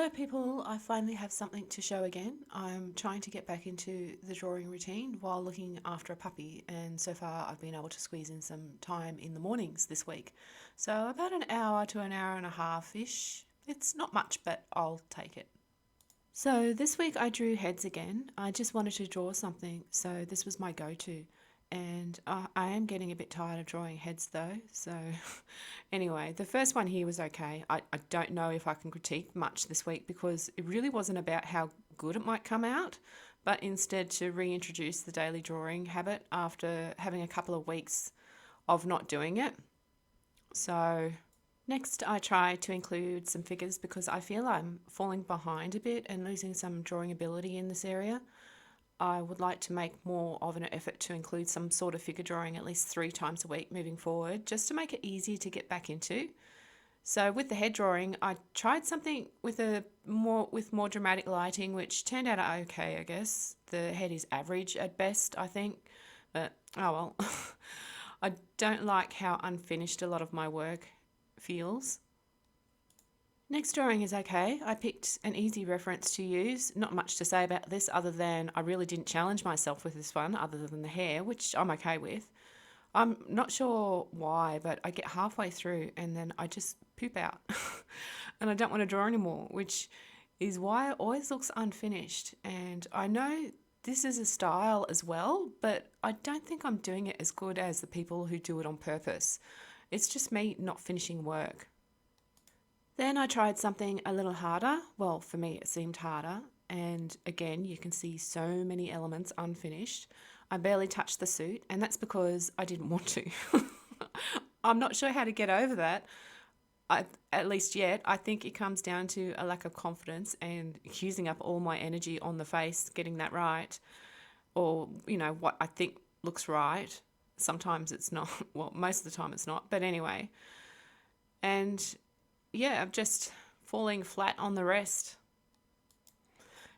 Hello people, I finally have something to show again. I'm trying to get back into the drawing routine while looking after a puppy, and so far I've been able to squeeze in some time in the mornings this week. So about an hour to an hour and a half-ish. It's not much, but I'll take it. So this week I drew heads again. I just wanted to draw something, so this was my go-to. And I am getting a bit tired of drawing heads though, so anyway, the first one here was okay. I don't know if I can critique much this week because it really wasn't about how good it might come out, but instead to reintroduce the daily drawing habit after having a couple of weeks of not doing it. So next I try to include some figures because I feel I'm falling behind a bit and losing some drawing ability in this area. I would like to make more of an effort to include some sort of figure drawing at least 3 times a week moving forward, just to make it easier to get back into. So with the head drawing, I tried something with more dramatic lighting, which turned out okay, I guess. The head is average at best, I think, but oh well. I don't like how unfinished a lot of my work feels. Next drawing is okay. I picked an easy reference to use. Not much to say about this other than I really didn't challenge myself with this one other than the hair, which I'm okay with. I'm not sure why, but I get halfway through and then I just poop out and I don't want to draw anymore, which is why it always looks unfinished. And I know this is a style as well, but I don't think I'm doing it as good as the people who do it on purpose. It's just me not finishing work. Then I tried something a little harder. Well, for me it seemed harder. And again, you can see so many elements unfinished. I barely touched the suit, and that's because I didn't want to. I'm not sure how to get over that, at least yet. I think it comes down to a lack of confidence and using up all my energy on the face, getting that right, or, what I think looks right. Sometimes it's not. Well, most of the time it's not. But anyway. And yeah, I'm just falling flat on the rest.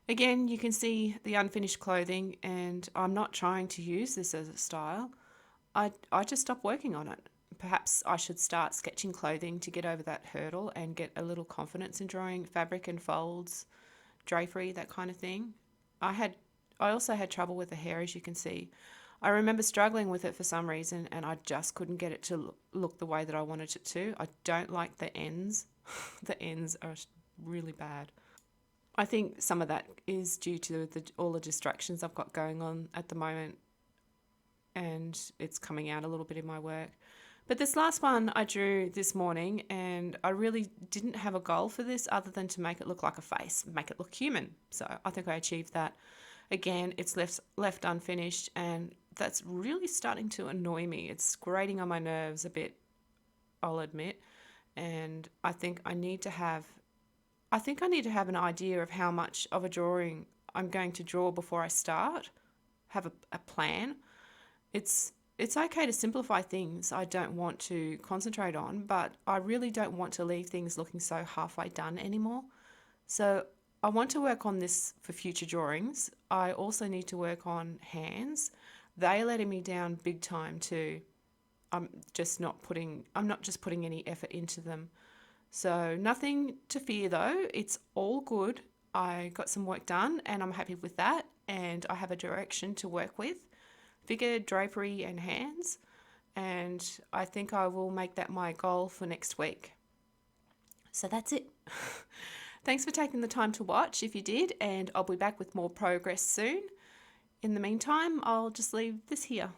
Again, you can see the unfinished clothing, and I'm not trying to use this as a style. I just stopped working on it. Perhaps I should start sketching clothing to get over that hurdle and get a little confidence in drawing fabric and folds, drapery, that kind of thing. I also had trouble with the hair, as you can see. I remember struggling with it for some reason, and I just couldn't get it to look the way that I wanted it to. I don't like the ends. The ends are really bad. I think some of that is due to all the distractions I've got going on at the moment, and it's coming out a little bit in my work. But this last one I drew this morning, and I really didn't have a goal for this other than to make it look like a face, make it look human. So I think I achieved that. Again, it's left unfinished, and that's really starting to annoy me. It's grating on my nerves a bit, I'll admit. And I think I need to have an idea of how much of a drawing I'm going to draw before I start. Have a plan. It's okay to simplify things I don't want to concentrate on, but I really don't want to leave things looking so halfway done anymore. So I want to work on this for future drawings. I also need to work on hands. They're letting me down big time too. I'm not just putting any effort into them. So nothing to fear though. It's all good. I got some work done and I'm happy with that, and I have a direction to work with. Figure, drapery and hands, and I think I will make that my goal for next week. So that's it. Thanks for taking the time to watch if you did, and I'll be back with more progress soon. In the meantime, I'll just leave this here.